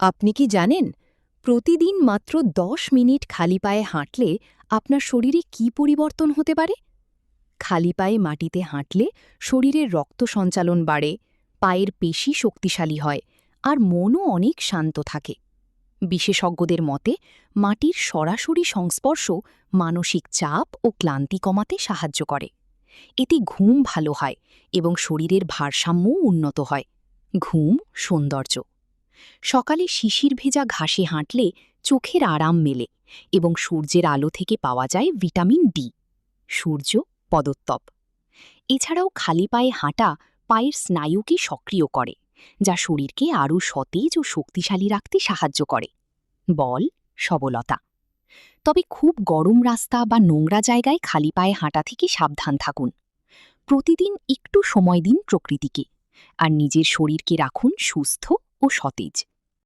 আপনি কি জানেন প্রতিদিন মাত্র ১০ মিনিট খালি পায়ে হাঁটলে আপনার শরীরে কি পরিবর্তন হতে পারে? খালি পায়ে মাটিতে হাঁটলে শরীরের রক্ত সঞ্চালন বাড়ে, পায়ের পেশি শক্তিশালী হয় আর মনও অনেক শান্ত থাকে। বিশেষজ্ঞদের মতে মাটির সরাসরি সংস্পর্শ মানসিক চাপ ও ক্লান্তি কমাতে সাহায্য করে। এতে ঘুম ভালো হয় এবং শরীরের ভারসাম্যও উন্নত হয়। ঘুম সৌন্দর্য। সকালে শিশির ভেজা ঘাসে হাঁটলে চোখের আরাম মেলে এবং সূর্যের আলো থেকে পাওয়া যায় ভিটামিন ডি। সূর্য পদত্তপ। এছাড়াও খালি পায়ে হাঁটা পায়ের স্নায়ুকে সক্রিয় করে, যা শরীরকে আরও সতেজ ও শক্তিশালী রাখতে সাহায্য করে। বল সবলতা। তবে খুব গরম রাস্তা বা নোংরা জায়গায় খালি পায়ে হাঁটা থেকে সাবধান থাকুন। প্রতিদিন একটু সময় দিন প্রকৃতিকে, আর নিজের শরীরকে রাখুন সুস্থ ও সতেজ।